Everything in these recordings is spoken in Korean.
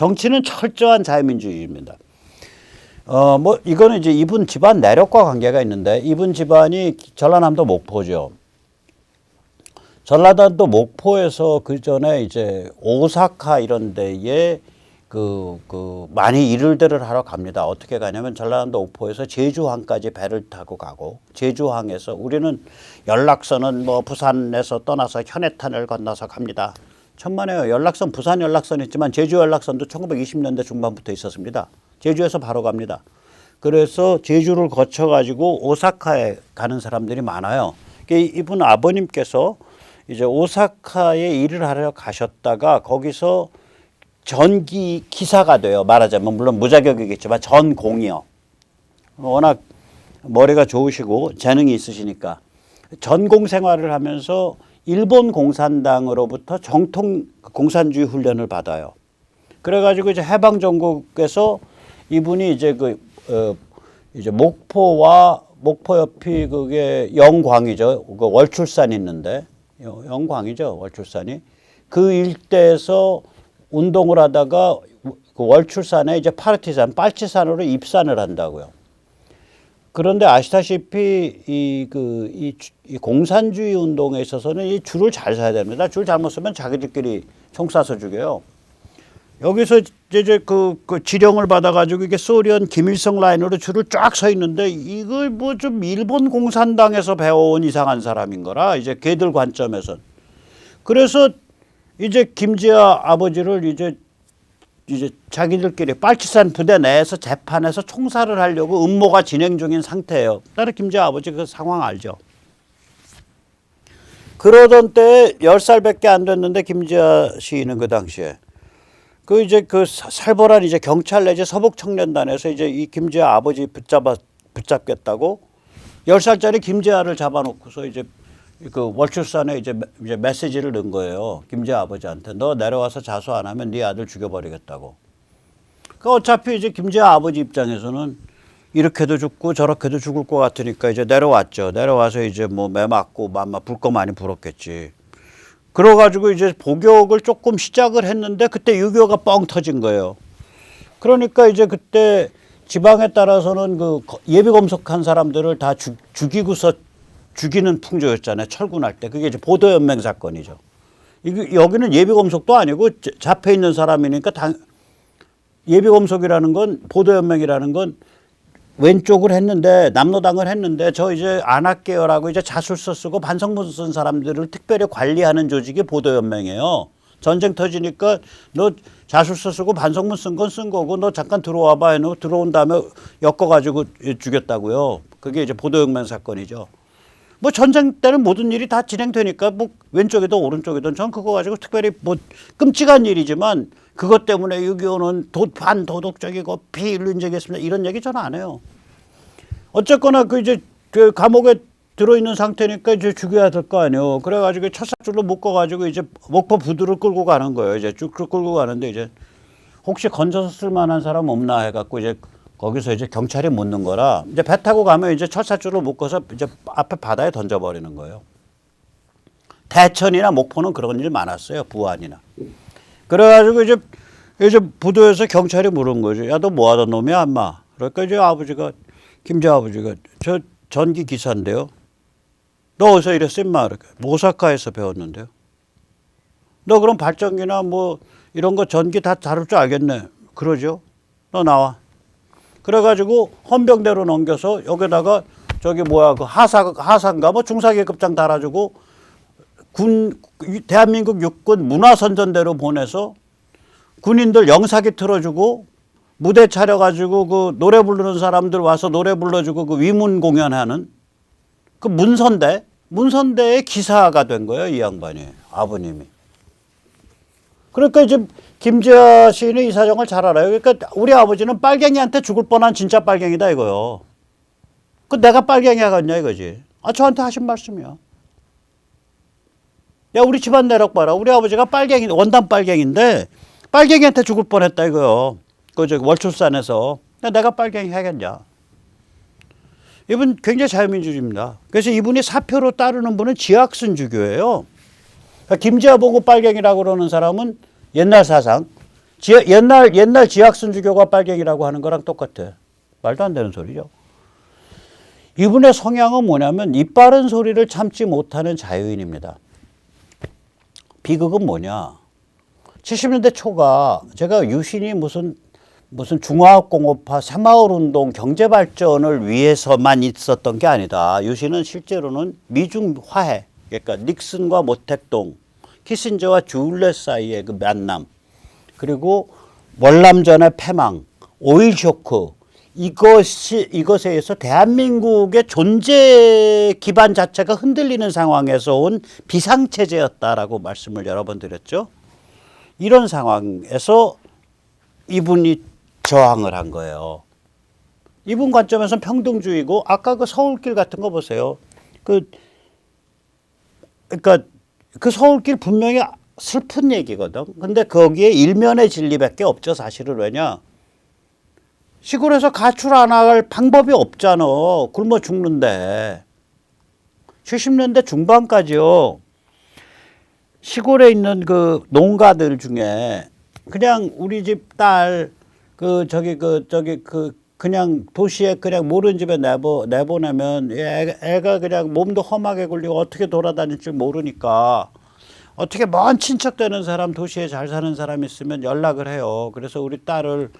정치는 철저한 자유민주주의입니다. 뭐 이거는 이제 이분 집안 내력과 관계가 있는데 이분 집안이 전라남도 목포죠. 전라남도 목포에서 그 전에 이제 오사카 이런 데에 많이 일들을 하러 갑니다. 어떻게 가냐면 전라남도 목포에서 제주항까지 배를 타고 가고 제주항에서 우리는 연락선은 뭐 부산에서 떠나서 현해탄을 건너서 갑니다. 천만에요. 연락선 부산 연락선 있지만 제주 연락선도 1920년대 중반부터 있었습니다. 제주에서 바로 갑니다. 그래서 제주를 거쳐 가지고 오사카에 가는 사람들이 많아요. 이분 아버님께서 이제 오사카에 일을 하러 가셨다가 거기서 전기 기사가 돼요. 말하자면 물론 무자격이겠지만 전공이요. 워낙 머리가 좋으시고 재능이 있으시니까 전공 생활을 하면서 일본 공산당으로부터 정통 공산주의 훈련을 받아요. 그래가지고 이제 해방 전국에서 이분이 이제 이제 목포와 목포 옆이 그게 영광이죠. 그 월출산 있는데 영광이죠. 월출산이 그 일대에서 운동을 하다가 그 월출산에 이제 파르티산 빨치산으로 입산을 한다고요. 그런데 아시다시피 이 공산주의 운동에 있어서는 이 줄을 잘 서야 됩니다. 줄 잘못 서면 자기들끼리 총 쏴서 죽여요. 여기서 이제 그 지령을 받아가지고 이게 소련 김일성 라인으로 줄을 쫙 서 있는데 이걸 뭐 좀 일본 공산당에서 배워온 이상한 사람인 거라 이제 걔들 관점에선. 그래서 이제 김지아 아버지를 이제 자기들끼리 빨치산 부대 내에서 재판에서 총살을 하려고 음모가 진행 중인 상태예요. 나는 김지아 아버지 그 상황 알죠? 그러던 때에 10살밖에 안 됐는데 김지아 시인은 그 당시에 그 이제 그 살벌한 이제 경찰 내지 서북청년단에서 이제 이 김지아 아버지 붙잡겠다고 10살짜리 김지아를 잡아놓고서 이제 그 월출산에 이제 메시지를 넣은 거예요. 김지아 아버지한테 너 내려와서 자수 안 하면 네 아들 죽여버리겠다고. 그 어차피 이제 김지아 아버지 입장에서는 이렇게도 죽고 저렇게도 죽을 것 같으니까 이제 내려왔죠. 내려와서 이제 뭐 매 맞고 불 거 많이 불었겠지. 그래가지고 이제 복역을 조금 시작을 했는데 그때 6.25가 뻥 터진 거예요. 그러니까 이제 그때 지방에 따라서는 그 예비 검속한 사람들을 다 죽이고서 죽이는 풍조였잖아요. 철군할 때. 그게 이제 보도연맹 사건이죠. 여기는 예비검속도 아니고 잡혀 있는 사람이니까 예비검속이라는 건 보도연맹이라는 건 왼쪽을 했는데 남로당을 했는데 저 이제 안 할게요라고 이제 자술서 쓰고 반성문 쓴 사람들을 특별히 관리하는 조직이 보도연맹이에요. 전쟁 터지니까 너 자술서 쓰고 반성문 쓴 건 쓴 거고 너 잠깐 들어와봐. 너 들어온 다음에 엮어가지고 죽였다고요. 그게 이제 보도연맹 사건이죠. 뭐 전쟁 때는 모든 일이 다 진행되니까 뭐 왼쪽이든 오른쪽이든 전 그거 가지고 특별히 뭐 끔찍한 일이지만 그것 때문에 6.25는 반도덕적이고 비인륜적이었습니다. 이런 얘기 저는 안 해요. 어쨌거나 그 이제 그 감옥에 들어있는 상태니까 이제 죽여야 될 거 아니에요. 그래가지고 첫사줄로 묶어가지고 이제 목포 부두를 끌고 가는 거예요. 이제 쭉 끌고 가는데 이제 혹시 건져서 쓸 만한 사람 없나 해갖고 이제 거기서 이제 경찰이 묻는 거라 이제 배 타고 가면 이제 철사줄로 묶어서 이제 앞에 바다에 던져버리는 거예요. 대천이나 목포는 그런 일 많았어요. 부안이나. 그래가지고 이제 부두에서 경찰이 물은 거죠. 야, 너 뭐 하던 놈이야, 엄마? 그러니까 이제 김지아 아버지가 저 전기 기사인데요. 너 어디서 이랬어, 임마? 이렇게. 오사카에서 배웠는데요. 너 그럼 발전기나 뭐 이런 거 전기 다 다룰 줄 알겠네. 그러죠. 너 나와. 그래가지고 헌병대로 넘겨서 여기다가 저기 뭐야 그 하사인가 뭐 중사계급장 달아주고 대한민국 육군 문화선전대로 보내서 군인들 영사기 틀어주고 무대 차려가지고 그 노래 부르는 사람들 와서 노래 불러주고 그 위문 공연하는 그 문선대의 기사가 된 거예요. 이 양반이 아버님이. 그러니까 이제 김지아 시인이 이 사정을 잘 알아요. 그러니까 우리 아버지는 빨갱이한테 죽을 뻔한 진짜 빨갱이다 이거요. 그 내가 빨갱이 하겠냐 이거지. 아 저한테 하신 말씀이야. 야 우리 집안 내력 봐라. 우리 아버지가 빨갱이 원단 빨갱인데 빨갱이한테 죽을 뻔했다 이거요. 그 저기 월출산에서. 야 내가 빨갱이 하겠냐. 이분 굉장히 자유민주주의입니다. 그래서 이분이 사표로 따르는 분은 지학순 주교예요. 그러니까 김지아 보고 빨갱이라고 그러는 사람은 옛날 사상, 옛날 지학순주교가 빨갱이라고 하는 거랑 똑같아. 말도 안 되는 소리죠. 이분의 성향은 뭐냐면 입 바른 소리를 참지 못하는 자유인입니다. 비극은 뭐냐? 70년대 초가 제가 유신이 무슨 중화학공업화 새마을운동 경제발전을 위해서만 있었던 게 아니다. 유신은 실제로는 미중 화해, 그러니까 닉슨과 모택동, 키신저와 줄레 사이의 그 만남, 그리고 월남전의 패망, 오일 쇼크, 이것에 의해서 대한민국의 존재 기반 자체가 흔들리는 상황에서 온 비상체제였다라고 말씀을 여러 번 드렸죠. 이런 상황에서 이분이 저항을 한 거예요. 이분 관점에서는 평등주의고, 아까 그 서울길 같은 거 보세요. 그러니까 그 서울길 분명히 슬픈 얘기거든. 근데 거기에 일면의 진리밖에 없죠, 사실은. 왜냐? 시골에서 가출 안 할 방법이 없잖아. 굶어 죽는데. 70년대 중반까지요. 시골에 있는 그 농가들 중에 그냥 우리 집 딸 그냥 도시에 그냥 모르는 집에 내보내면 애가 그냥 몸도 험하게 굴리고 어떻게 돌아다닐 줄 모르니까 어떻게 먼 친척 되는 사람, 도시에 잘 사는 사람 있으면 연락을 해요. 그래서 우리 딸을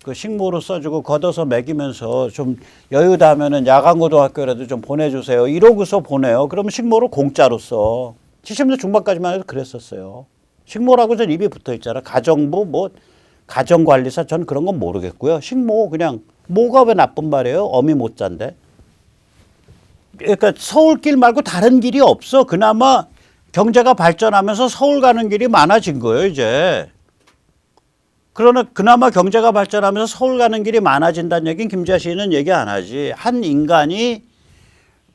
그 식모로 써주고 걷어서 먹이면서 좀 여유다 하면은 야간고등학교라도 좀 보내주세요. 이러고서 보내요. 그러면 식모를 공짜로 써. 70년대 중반까지만 해도 그랬었어요. 식모라고 전 입이 붙어 있잖아. 가정부, 뭐, 가정관리사, 전 그런 건 모르겠고요. 식모, 그냥, 뭐가 왜 나쁜 말이에요? 어미 못 잔데. 그러니까 서울길 말고 다른 길이 없어. 그나마 경제가 발전하면서 서울 가는 길이 많아진 거예요, 이제. 그러나 그나마 경제가 발전하면서 서울 가는 길이 많아진다는 얘기는 김지아 씨는 얘기 안 하지. 한 인간이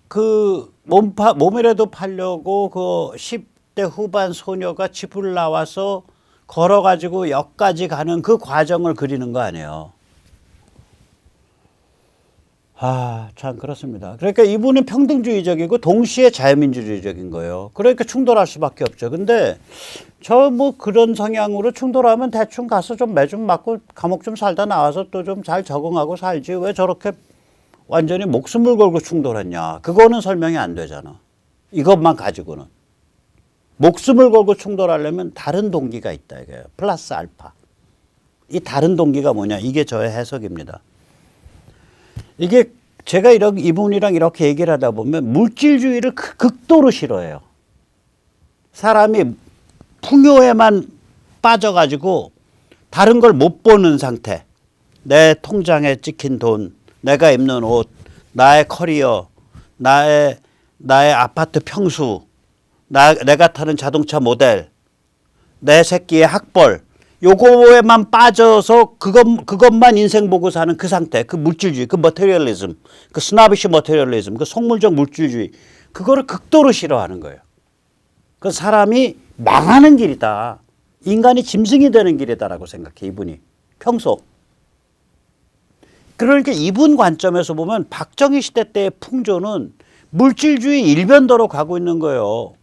그 몸이라도 팔려고 그 10대 후반 소녀가 집을 나와서 걸어가지고 역까지 가는 그 과정을 그리는 거 아니에요. 참 그렇습니다. 그러니까 이분은 평등주의적이고 동시에 자유민주주의적인 거예요. 그러니까 충돌할 수밖에 없죠. 근데 저 뭐 그런 성향으로 충돌하면 대충 가서 좀 매 좀 맞고 감옥 좀 살다 나와서 또 좀 잘 적응하고 살지. 왜 저렇게 완전히 목숨을 걸고 충돌했냐. 그거는 설명이 안 되잖아. 이것만 가지고는. 목숨을 걸고 충돌하려면 다른 동기가 있다 이거예요. 플러스 알파. 이 다른 동기가 뭐냐. 이게 저의 해석입니다. 이게 제가 이분이랑 이렇게 얘기를 하다 보면 물질주의를 극도로 싫어해요. 사람이 풍요에만 빠져가지고 다른 걸 못 보는 상태. 내 통장에 찍힌 돈, 내가 입는 옷, 나의 커리어, 나의 아파트 평수, 내가 타는 자동차 모델, 내 새끼의 학벌, 요거에만 빠져서 그것만 인생 보고 사는 그 상태, 그 물질주의, 그 머테리얼리즘, 그 스나비시 머테리얼리즘, 그 속물적 물질주의, 그거를 극도로 싫어하는 거예요. 그 사람이 망하는 길이다. 인간이 짐승이 되는 길이다라고 생각해, 이분이. 평소. 그러니까 이분 관점에서 보면 박정희 시대 때의 풍조는 물질주의 일변도로 가고 있는 거예요.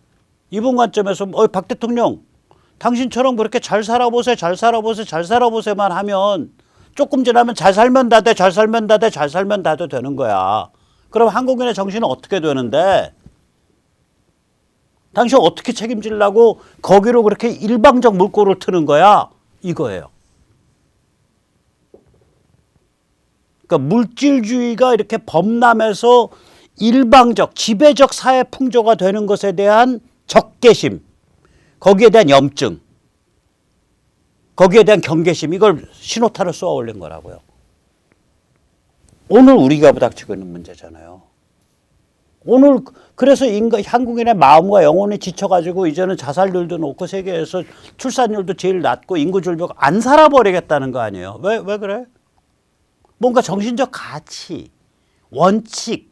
이분 관점에서 박 대통령 당신처럼 그렇게 잘 살아보세요, 잘 살아보세요, 잘 살아보세요만 하면 조금 지나면 잘 살면 다 돼, 잘 살면 다 돼, 잘 살면 다 돼 되는 거야. 그럼 한국인의 정신은 어떻게 되는데? 당신 어떻게 책임지려고 거기로 그렇게 일방적 물꼬를 트는 거야? 이거예요. 그러니까 물질주의가 이렇게 범람해서 일방적, 지배적 사회 풍조가 되는 것에 대한 적개심, 거기에 대한 염증, 거기에 대한 경계심, 이걸 신호탄을 쏘아 올린 거라고요. 오늘 우리가 부닥치고 있는 문제잖아요. 오늘 그래서 한국인의 마음과 영혼이 지쳐가지고 이제는 자살률도 높고 세계에서 출산율도 제일 낮고 인구 절벽 안 살아버리겠다는 거 아니에요. 왜 그래? 뭔가 정신적 가치, 원칙,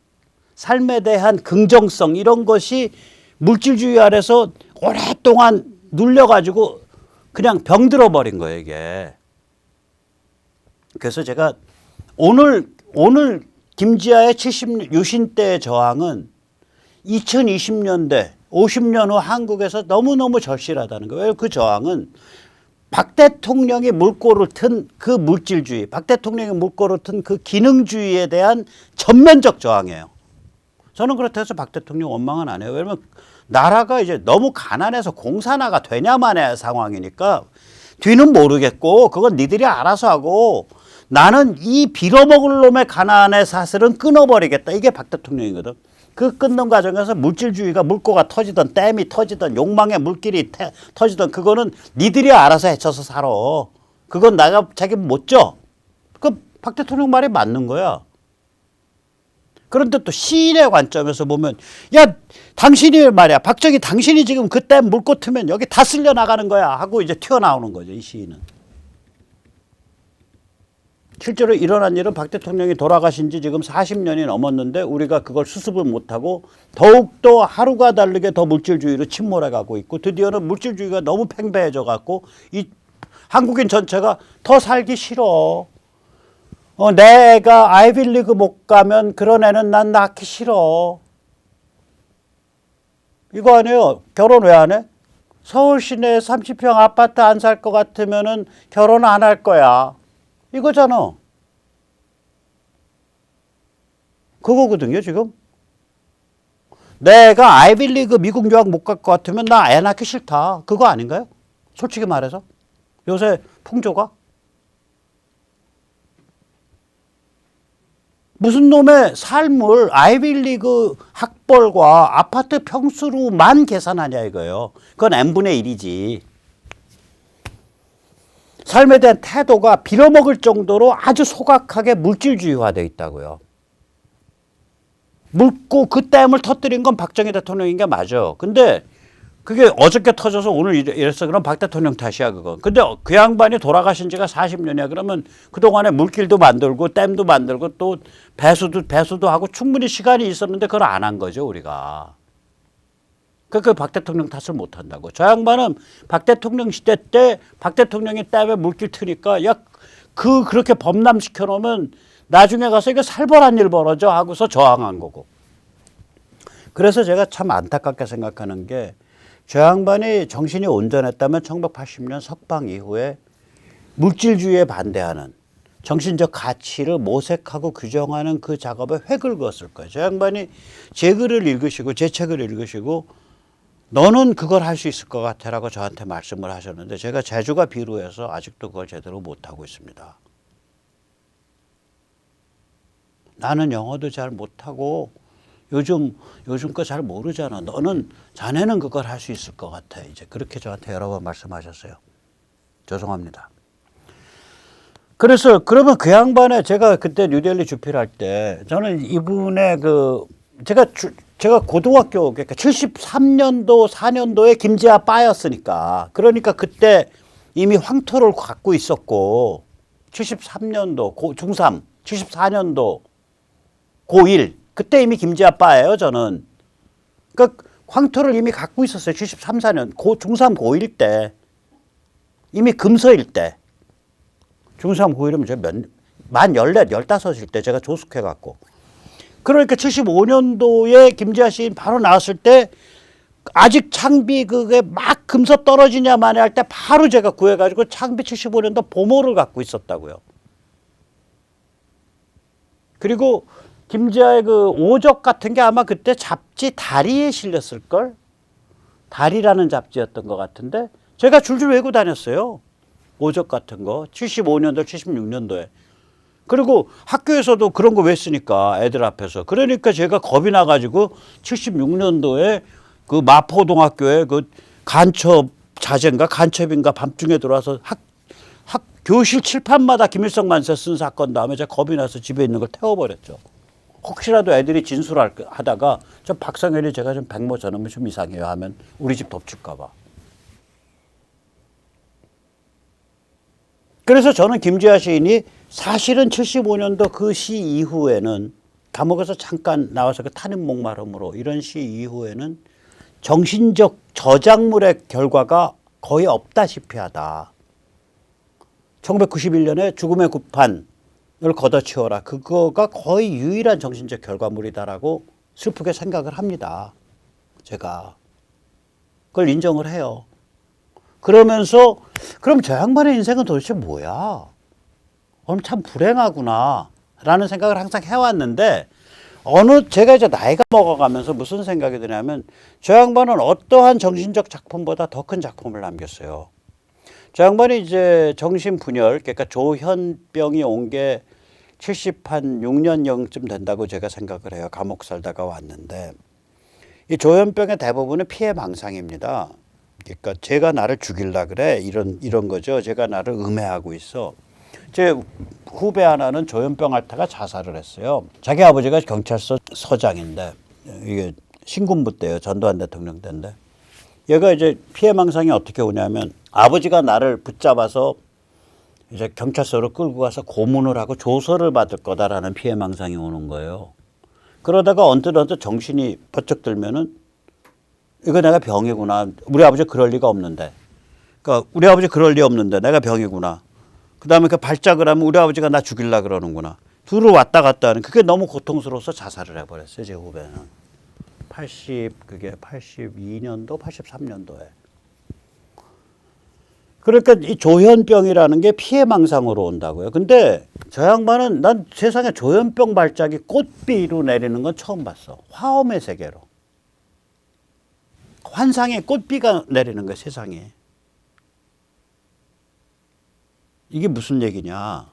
삶에 대한 긍정성 이런 것이 물질주의 아래서 오랫동안 눌려가지고 그냥 병들어 버린 거예요, 이게. 그래서 제가 오늘 김지아의 유신 때의 저항은 2020년대, 50년 후 한국에서 너무너무 절실하다는 거예요. 그 저항은 박 대통령이 물꼬를 튼 그 물질주의, 박 대통령이 물꼬를 튼 그 기능주의에 대한 전면적 저항이에요. 저는 그렇다 해서 박 대통령 원망은 안 해요. 왜냐면 나라가 이제 너무 가난해서 공산화가 되냐만의 상황이니까 뒤는 모르겠고 그건 니들이 알아서 하고 나는 이 빌어먹을 놈의 가난의 사슬은 끊어버리겠다. 이게 박 대통령이거든. 그 끊는 과정에서 물질주의가 물꼬가 터지던 댐이 터지던 욕망의 물길이 터지던 그거는 니들이 알아서 헤쳐서 살아. 그건 나가 책임 못 져. 그 박 대통령 말이 맞는 거야. 그런데 또 시인의 관점에서 보면 야 당신이 말이야 박정희 당신이 지금 그 댐 물꼬 트면 여기 다 쓸려 나가는 거야 하고 이제 튀어나오는 거죠. 이 시인은. 실제로 일어난 일은 박 대통령이 돌아가신 지 지금 40년이 넘었는데 우리가 그걸 수습을 못하고 더욱더 하루가 다르게 더 물질주의로 침몰해 가고 있고 드디어는 물질주의가 너무 팽배해져 갖고 이 한국인 전체가 더 살기 싫어. 내가 아이빌리그 못 가면 그런 애는 난 낳기 싫어. 이거 아니에요. 결혼 왜 안 해? 서울 시내에 30평 아파트 안 살 것 같으면은 결혼 안 할 거야. 이거잖아. 그거거든요, 지금. 내가 아이빌리그 미국 유학 못 갈 것 같으면 나 애 낳기 싫다. 그거 아닌가요? 솔직히 말해서. 요새 풍조가. 무슨 놈의 삶을 아이빌리그 학벌과 아파트 평수로만 계산하냐 이거예요. 그건 n분의 1이지. 삶에 대한 태도가 빌어먹을 정도로 아주 소각하게 물질주의화되어 있다고요. 물고 그 댐을 터뜨린 건 박정희 대통령인 게 맞아. 근데 그게 어저께 터져서 오늘 이랬어. 그럼 박 대통령 탓이야 그거. 근데 그 양반이 돌아가신 지가 40년이야. 그러면 그동안에 물길도 만들고 댐도 만들고 또 배수도 하고 충분히 시간이 있었는데 그걸 안 한 거죠 우리가. 그 박 대통령 탓을 못 한다고. 저 양반은 박 대통령 시대 때 박 대통령이 댐에 물길 트니까 야 그렇게 범람시켜 놓으면 나중에 가서 이거 살벌한 일 벌어져 하고서 저항한 거고. 그래서 제가 참 안타깝게 생각하는 게 저 양반이 정신이 온전했다면 1980년 석방 이후에 물질주의에 반대하는 정신적 가치를 모색하고 규정하는 그 작업에 획을 그었을 거예요. 저 양반이 제 글을 읽으시고 제 책을 읽으시고 너는 그걸 할 수 있을 것 같아라고 저한테 말씀을 하셨는데 제가 재주가 비루해서 아직도 그걸 제대로 못하고 있습니다. 나는 영어도 잘 못하고 요즘 거 잘 모르잖아. 자네는 그걸 할 수 있을 것 같아. 이제 그렇게 저한테 여러 번 말씀하셨어요. 죄송합니다. 그래서 그러면 그 양반에 제가 그때 뉴델리 주필 할 때 저는 이분의 제가 고등학교 그러니까 73년도 4년도에 김지아 빠였으니까 그러니까 그때 이미 황토를 갖고 있었고 73년도 중3 74년도 고1 그때 이미 김지아 빠예요 저는. 그러니까 황토를 이미 갖고 있었어요. 73, 4년 중3 고1 때 이미 금서일 때 중3 고1이면 제가 만 14, 15일 때 제가 조숙해 갖고 그러니까 75년도에 김지아 시인 바로 나왔을 때 아직 창비 그게 막 금서 떨어지냐만 할 때 바로 제가 구해가지고 창비 75년도 보모를 갖고 있었다고요. 그리고 김지아의 그 오적 같은 게 아마 그때 잡지 다리에 실렸을걸? 다리라는 잡지였던 것 같은데 제가 줄줄 외고 다녔어요. 오적 같은 거 75년도 76년도에. 그리고 학교에서도 그런 거 왜 쓰니까 애들 앞에서. 그러니까 제가 겁이 나가지고 76년도에 그 마포동학교에 그 간첩 자재인가 간첩인가 밤중에 들어와서 교실 칠판마다 김일성 만세 쓴 사건 다음에 제가 겁이 나서 집에 있는 걸 태워버렸죠. 혹시라도 애들이 진술하다가 저 박상현이 제가 좀 백모 저놈이 좀 이상해요 하면 우리 집 덮칠까 봐. 그래서 저는 김지아 시인이 사실은 75년도 그 시 이후에는 감옥에서 잠깐 나와서 그 타는 목마름으로 이런 시 이후에는 정신적 저작물의 결과가 거의 없다시피 하다. 1991년에 죽음의 구판을 걷어치워라. 그거가 거의 유일한 정신적 결과물이다라고 슬프게 생각을 합니다. 제가. 그걸 인정을 해요. 그러면서 그럼 저 양반의 인생은 도대체 뭐야? 그럼 참 불행하구나 라는 생각을 항상 해왔는데 제가 이제 나이가 먹어가면서 무슨 생각이 드냐면 저 양반은 어떠한 정신적 작품보다 더 큰 작품을 남겼어요. 저 양반이 이제 정신분열, 그러니까 조현병이 온 게 76년경쯤 된다고 제가 생각을 해요. 감옥 살다가 왔는데 이 조현병의 대부분은 피해망상입니다. 그러니까 제가 나를 죽일라 그래 이런 거죠. 제가 나를 음해하고 있어. 제 후배 하나는 조현병 앓다가 자살을 했어요. 자기 아버지가 경찰서 서장인데 이게 신군부 때예요. 전두환 대통령 때인데 얘가 이제 피해망상이 어떻게 오냐면 아버지가 나를 붙잡아서 이제 경찰서로 끌고 가서 고문을 하고 조서를 받을 거다라는 피해망상이 오는 거예요. 그러다가 언뜻 정신이 번쩍 들면은 이거 내가 병이구나. 우리 아버지 그럴 리가 없는데. 그러니까 우리 아버지 그럴 리 없는데 내가 병이구나. 그다음에 그 발작을 하면 우리 아버지가 나 죽일라 그러는구나. 둘을 왔다 갔다 하는 그게 너무 고통스러워서 자살을 해버렸어요. 제 후배는. 그게 82년도, 83년도에. 그러니까 이 조현병이라는 게 피해망상으로 온다고요. 근데 저 양반은 난 세상에 조현병 발작이 꽃비로 내리는 건 처음 봤어. 화엄의 세계로. 환상의 꽃비가 내리는 거야, 세상에. 이게 무슨 얘기냐.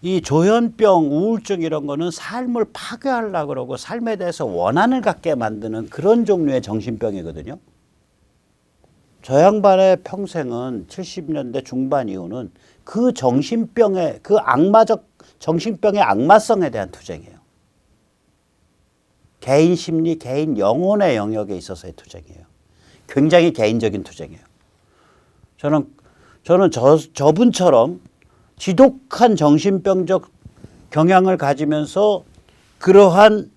이 조현병, 우울증 이런 거는 삶을 파괴하려고 그러고 삶에 대해서 원한을 갖게 만드는 그런 종류의 정신병이거든요. 저 양반의 평생은 70년대 중반 이후는 그 정신병의 그 악마적 정신병의 악마성에 대한 투쟁이에요. 개인 심리, 개인 영혼의 영역에 있어서의 투쟁이에요. 굉장히 개인적인 투쟁이에요. 저는 저분처럼 지독한 정신병적 경향을 가지면서 그러한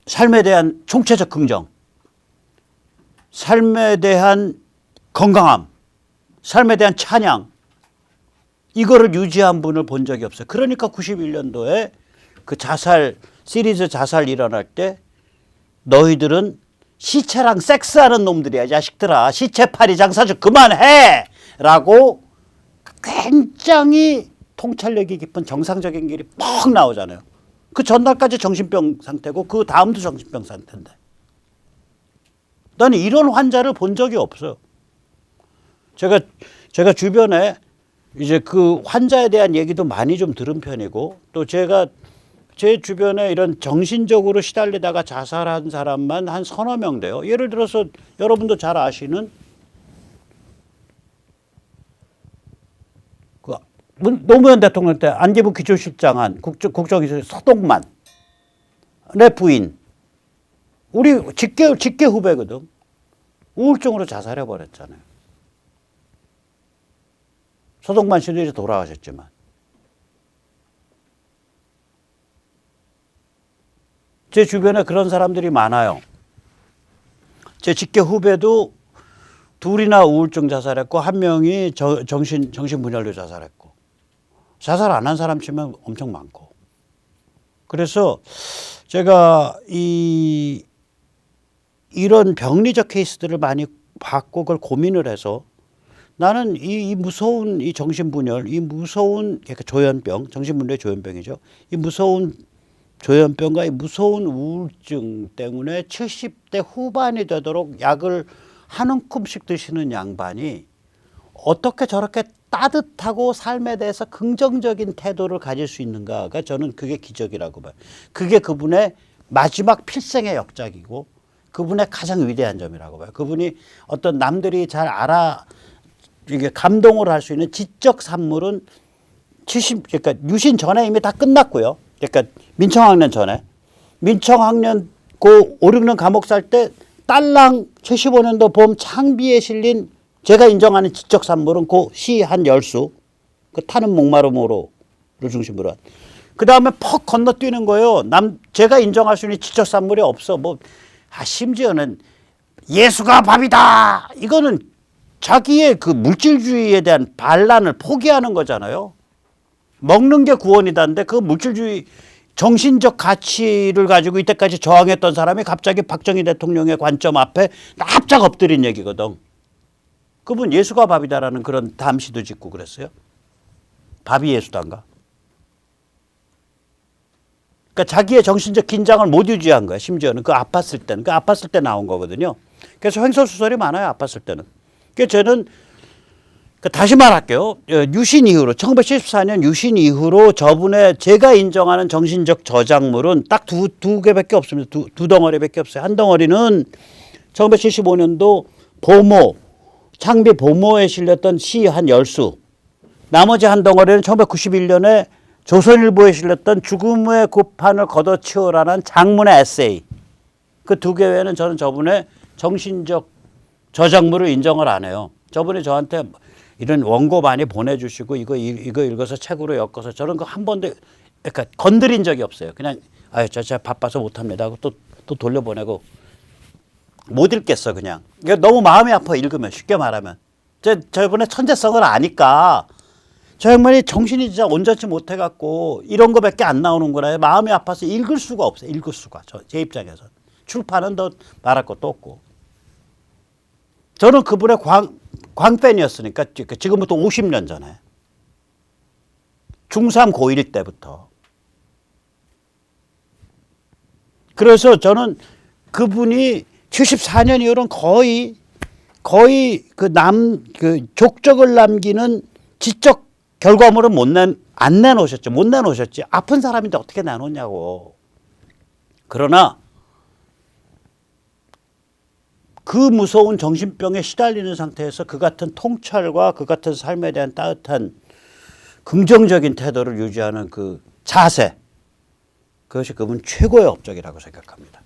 삶에 대한 총체적 긍정, 삶에 대한 건강함, 삶에 대한 찬양, 이거를 유지한 분을 본 적이 없어요. 그러니까 91년도에 그 시리즈 자살 일어날 때 너희들은 시체랑 섹스하는 놈들이야, 자식들아. 시체팔이 장사 좀 그만해! 라고 굉장히 통찰력이 깊은 정상적인 길이 퍽 나오잖아요. 그 전날까지 정신병 상태고 그 다음도 정신병 상태인데. 나는 이런 환자를 본 적이 없어요. 제가 주변에 이제 그 환자에 대한 얘기도 많이 좀 들은 편이고 또 제가 제 주변에 이런 정신적으로 시달리다가 자살한 사람만 한 서너 명 돼요. 예를 들어서 여러분도 잘 아시는 그 노무현 대통령 때 안기부 기조실장한 국정기조 서동만 내 부인 우리 직계 후배거든. 우울증으로 자살해 버렸잖아요. 서동만 씨도 이제 돌아가셨지만. 제 주변에 그런 사람들이 많아요. 제 직계 후배도 둘이나 우울증 자살했고 한 명이 정신분열로 자살했고 자살 안 한 사람 치면 엄청 많고. 그래서 제가 이런 병리적 케이스들을 많이 봤고 그걸 고민을 해서 나는 이 무서운 이 정신분열, 이 무서운 그러니까 조현병, 정신분열의 조현병이죠. 이 무서운 조현병과 이 무서운 우울증 때문에 70대 후반이 되도록 약을 한 움큼씩 드시는 양반이 어떻게 저렇게 따뜻하고 삶에 대해서 긍정적인 태도를 가질 수 있는가가 저는 그게 기적이라고 봐요. 그게 그분의 마지막 필생의 역작이고 그분의 가장 위대한 점이라고 봐요. 그분이 어떤 남들이 잘 이게 감동을 할 수 있는 지적 산물은 그러니까 유신 전에 이미 다 끝났고요. 그러니까 민청학년 전에. 민청학년 그 5, 6년 감옥 살 때 딸랑 75년도 봄 창비에 실린 제가 인정하는 지적 산물은 그 시 한 10수. 그 타는 목마름으로를 중심으로 한. 그 다음에 퍽 건너뛰는 거예요. 제가 인정할 수 있는 지적 산물이 없어. 심지어는 예수가 밥이다. 이거는 자기의 그 물질주의에 대한 반란을 포기하는 거잖아요. 먹는 게 구원이다는데 그 물질주의 정신적 가치를 가지고 이때까지 저항했던 사람이 갑자기 박정희 대통령의 관점 앞에 납작 엎드린 얘기거든. 그분 예수가 밥이다라는 그런 담시도 짓고 그랬어요. 밥이 예수단가. 그러니까 자기의 정신적 긴장을 못 유지한 거야. 심지어는 그 아팠을 때는. 그 아팠을 때 나온 거거든요. 그래서 횡설수설이 많아요. 아팠을 때는. 그래서 저는 다시 말할게요. 유신 이후로 1974년 유신 이후로 저분의 제가 인정하는 정신적 저작물은 딱 두 개밖에 없습니다. 두 덩어리밖에 없어요. 한 덩어리는 1975년도 보모 창비 보모에 실렸던 시 한 10수. 나머지 한 덩어리는 1991년에 조선일보에 실렸던 죽음의 구판을 걷어치우라는 장문의 에세이. 그 두 개 외에는 저는 저분의 정신적 저작물을 인정을 안 해요. 저분이 저한테 이런 원고 많이 보내주시고 이거 읽어서 책으로 엮어서 저는 그 한 번도 그러니까 건드린 적이 없어요. 그냥 제가 바빠서 못합니다 하고 또 돌려보내고 못 읽겠어 그냥. 그러니까 너무 마음이 아파 읽으면 쉽게 말하면. 저분의 천재성을 아니까 저 양반이 정신이 진짜 온전치 못해갖고 이런 거밖에 안 나오는구나. 마음이 아파서 읽을 수가 없어요. 읽을 수가. 제 입장에서. 출판은 더 말할 것도 없고. 저는 그분의 광팬이었으니까 지금부터 50년 전에. 중3 고1 때부터. 그래서 저는 그분이 74년 이후로는 거의 그 족적을 남기는 지적 결과물은 안 내놓으셨죠. 못 내놓으셨지. 아픈 사람인데 어떻게 내놓냐고. 그러나 그 무서운 정신병에 시달리는 상태에서 그 같은 통찰과 그 같은 삶에 대한 따뜻한 긍정적인 태도를 유지하는 그 자세. 그것이 그분 최고의 업적이라고 생각합니다.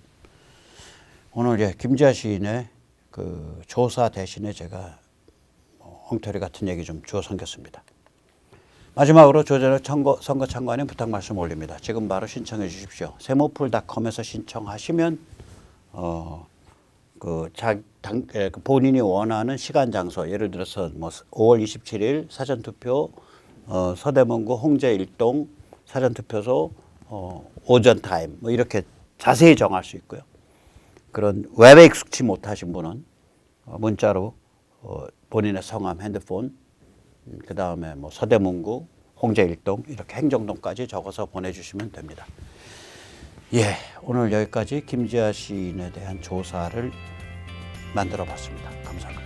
오늘 김지아 시인의 그 조사 대신에 제가 엉터리 같은 얘기 좀 주워 섬겼습니다. 마지막으로 조전의 선거 참관인 부탁 말씀 올립니다. 지금 바로 신청해 주십시오. 세모풀닷컴에서 신청하시면 본인이 원하는 시간 장소 예를 들어서 뭐 5월 27일 사전 투표 서대문구 홍제 1동 사전 투표소 오전 타임 뭐 이렇게 자세히 정할 수 있고요. 그런 웹에 익숙치 못하신 분은 문자로 본인의 성함, 핸드폰 그 다음에 뭐 서대문구, 홍제 1동 이렇게 행정동까지 적어서 보내주시면 됩니다. 오늘 여기까지 김지아 시인에 대한 조사를 만들어 봤습니다. 감사합니다.